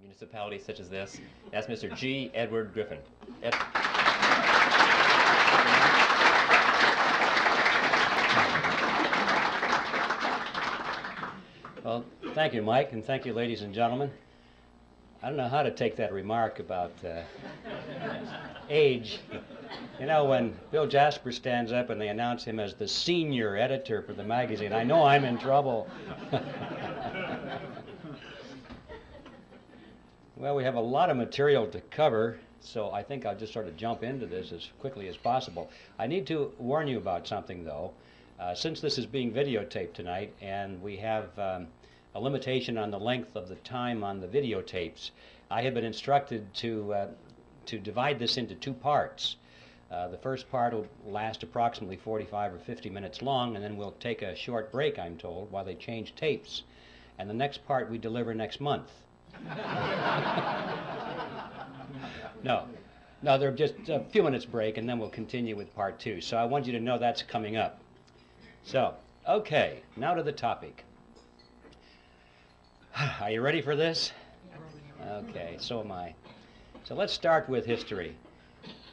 municipalities such as this. That's Mr. G. Edward Griffin. Well, thank you, Mike, and thank you, ladies and gentlemen. I don't know how to take that remark about age. You know, when Bill Jasper stands up and they announce him as the senior editor for the magazine, I know I'm in trouble. Well, we have a lot of material to cover, so I think I'll just sort of jump into this as quickly as possible. I need to warn you about something, though. Since this is being videotaped tonight, and we have a limitation on the length of the time on the videotapes, I have been instructed to divide this into two parts. The first part will last approximately 45 or 50 minutes long, and then we'll take a short break, I'm told, while they change tapes. And the next part we deliver next month. No, they're just a few minutes break, and then we'll continue with part two. So I want you to know that's coming up. So, okay, now to the topic. Are you ready for this? Okay, so am I. So let's start with history.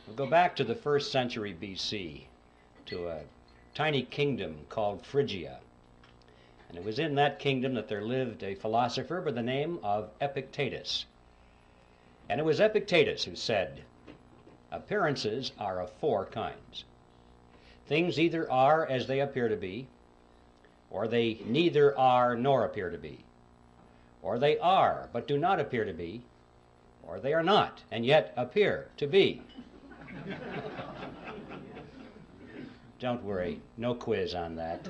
We'll go back to the 1st century BC, to a tiny kingdom called Phrygia. And it was in that kingdom that there lived a philosopher by the name of Epictetus. And it was Epictetus who said, appearances are of 4 kinds. Things either are as they appear to be, or they neither are nor appear to be, or they are but do not appear to be, or they are not and yet appear to be. Don't worry, no quiz on that.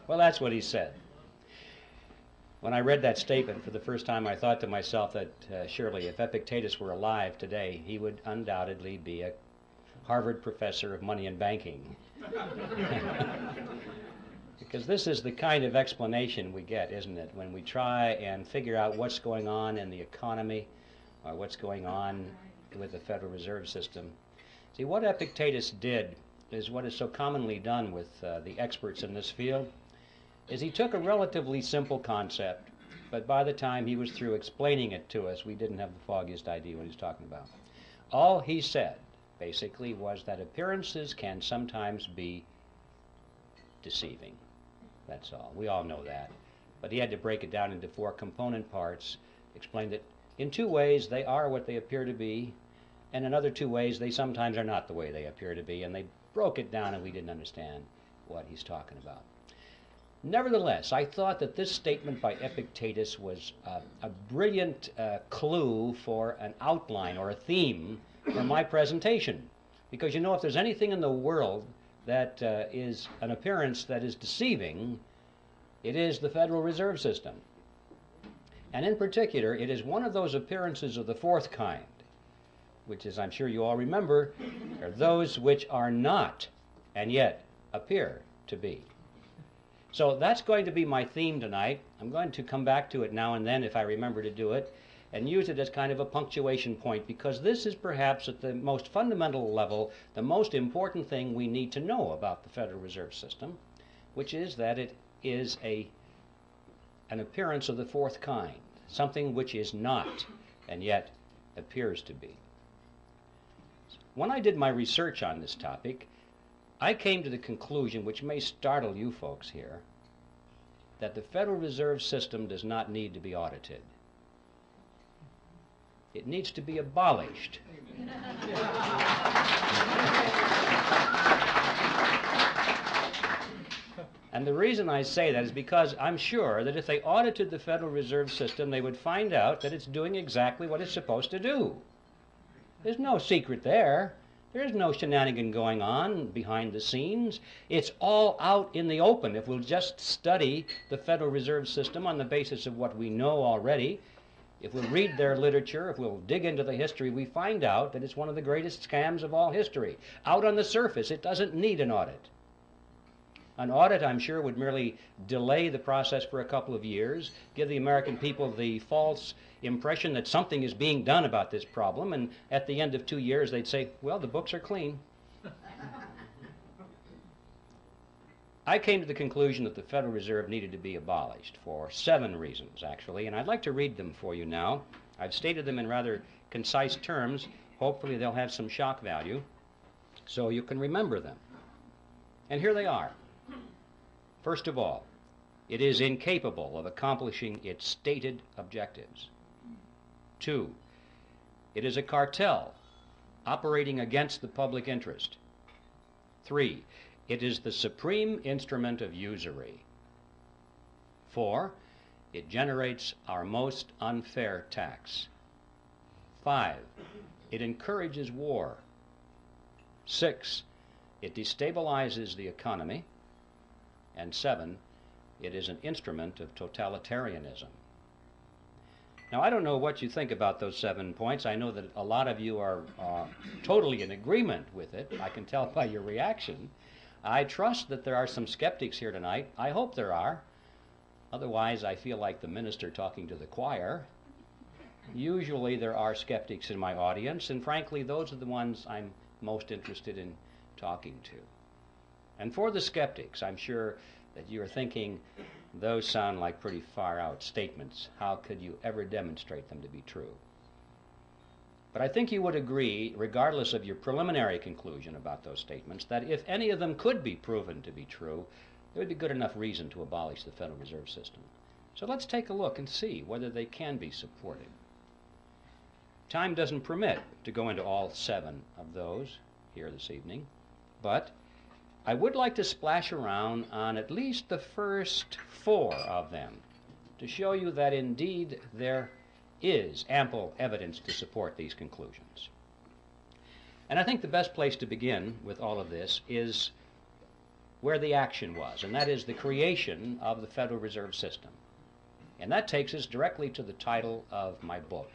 Well, that's what he said. When I read that statement for the first time, I thought to myself that surely if Epictetus were alive today, he would undoubtedly be a Harvard professor of money and banking. Because this is the kind of explanation we get, isn't it, when we try and figure out what's going on in the economy or what's going on with the Federal Reserve System. See, what Epictetus did is what is so commonly done with the experts in this field, is he took a relatively simple concept, but by the time he was through explaining it to us, we didn't have the foggiest idea what he was talking about. All he said, basically, was that appearances can sometimes be deceiving. That's all. We all know that. But he had to break it down into 4 component parts, explain that in 2 ways they are what they appear to be, and in other 2 ways they sometimes are not the way they appear to be, and they broke it down and we didn't understand what he's talking about. Nevertheless, I thought that this statement by Epictetus was a brilliant clue for an outline or a theme for my presentation. Because, you know, if there's anything in the world that is an appearance that is deceiving, it is the Federal Reserve System. And in particular, it is one of those appearances of the 4th kind, which, as I'm sure you all remember, are those which are not and yet appear to be. So that's going to be my theme tonight. I'm going to come back to it now and then if I remember to do it, and use it as kind of a punctuation point, because this is perhaps at the most fundamental level the most important thing we need to know about the Federal Reserve System, which is that it is an appearance of the 4th kind, something which is not and yet appears to be. When I did my research on this topic, I came to the conclusion, which may startle you folks here, that the Federal Reserve System does not need to be audited. It needs to be abolished. And the reason I say that is because I'm sure that if they audited the Federal Reserve System, they would find out that it's doing exactly what it's supposed to do. There's no secret there. There's no shenanigan going on behind the scenes. It's all out in the open. If we'll just study the Federal Reserve System on the basis of what we know already, if we'll read their literature, if we'll dig into the history, we find out that it's one of the greatest scams of all history. Out on the surface, it doesn't need an audit. An audit, I'm sure, would merely delay the process for a couple of years, give the American people the false impression that something is being done about this problem, and at the end of 2 years they'd say, well, the books are clean. I came to the conclusion that the Federal Reserve needed to be abolished for 7 reasons, actually, and I'd like to read them for you now. I've stated them in rather concise terms. Hopefully they'll have some shock value so you can remember them. And here they are. First of all, it is incapable of accomplishing its stated objectives. 2, it is a cartel operating against the public interest. 3, it is the supreme instrument of usury. 4, it generates our most unfair tax. 5, it encourages war. 6, it destabilizes the economy. And 7, it is an instrument of totalitarianism. Now, I don't know what you think about those 7 points. I know that a lot of you are totally in agreement with it. I can tell by your reaction. I trust that there are some skeptics here tonight. I hope there are. Otherwise, I feel like the minister talking to the choir. Usually there are skeptics in my audience, and frankly, those are the ones I'm most interested in talking to. And for the skeptics, I'm sure that you're thinking, those sound like pretty far-out statements. How could you ever demonstrate them to be true? But I think you would agree, regardless of your preliminary conclusion about those statements, that if any of them could be proven to be true, there would be good enough reason to abolish the Federal Reserve System. So let's take a look and see whether they can be supported. Time doesn't permit to go into all 7 of those here this evening, but I would like to splash around on at least the first 4 of them to show you that indeed there is ample evidence to support these conclusions. And I think the best place to begin with all of this is where the action was, and that is the creation of the Federal Reserve System. And that takes us directly to the title of my book,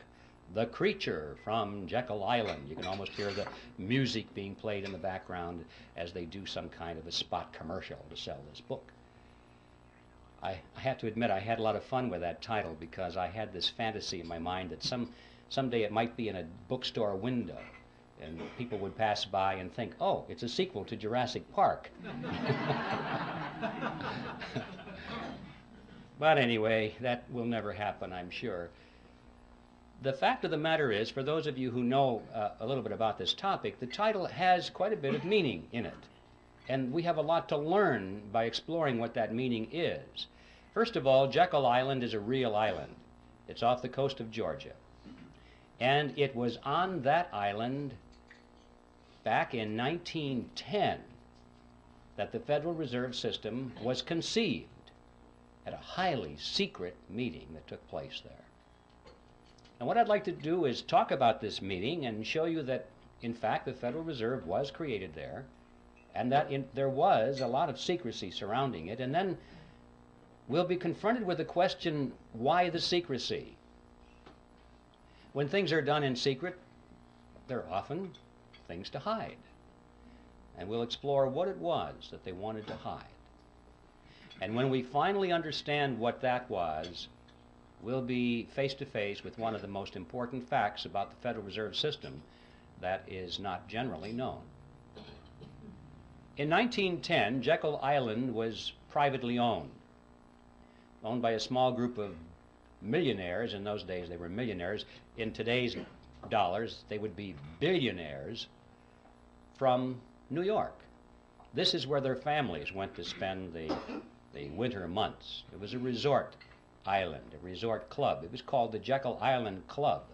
The Creature from Jekyll Island. You can almost hear the music being played in the background as they do some kind of a spot commercial to sell this book. I have to admit I had a lot of fun with that title because I had this fantasy in my mind that someday it might be in a bookstore window and people would pass by and think, oh, it's a sequel to Jurassic Park. But anyway, that will never happen, I'm sure. The fact of the matter is, for those of you who know a little bit about this topic, the title has quite a bit of meaning in it. And we have a lot to learn by exploring what that meaning is. First of all, Jekyll Island is a real island. It's off the coast of Georgia. And it was on that island back in 1910 that the Federal Reserve System was conceived at a highly secret meeting that took place there. And what I'd like to do is talk about this meeting and show you that, in fact, the Federal Reserve was created there, and that there was a lot of secrecy surrounding it. And then we'll be confronted with the question, why the secrecy? When things are done in secret, there are often things to hide. And we'll explore what it was that they wanted to hide. And when we finally understand what that was, we'll be face to face with one of the most important facts about the Federal Reserve System that is not generally known. In 1910, Jekyll Island was privately owned by a small group of millionaires. In those days, they were millionaires. In today's dollars, they would be billionaires from New York. This is where their families went to spend the winter months. It was a resort island, a resort club. It was called the Jekyll Island Club.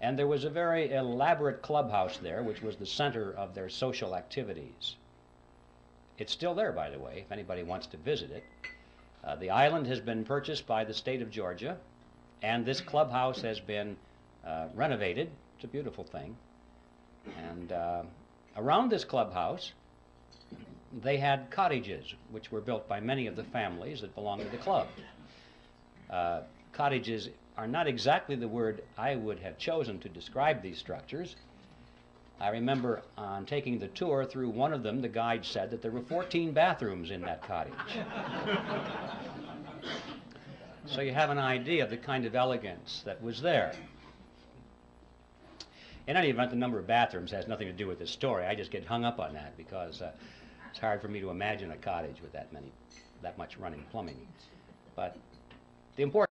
And there was a very elaborate clubhouse there, which was the center of their social activities. It's still there, by the way, if anybody wants to visit it. The island has been purchased by the state of Georgia, and this clubhouse has been renovated. It's a beautiful thing. And around this clubhouse, they had cottages, which were built by many of the families that belonged to the club. Cottages are not exactly the word I would have chosen to describe these structures. I remember on taking the tour through one of them, the guide said that there were 14 bathrooms in that cottage. So you have an idea of the kind of elegance that was there. In any event, the number of bathrooms has nothing to do with this story. I just get hung up on that because It's hard for me to imagine a cottage with that much running plumbing. But the important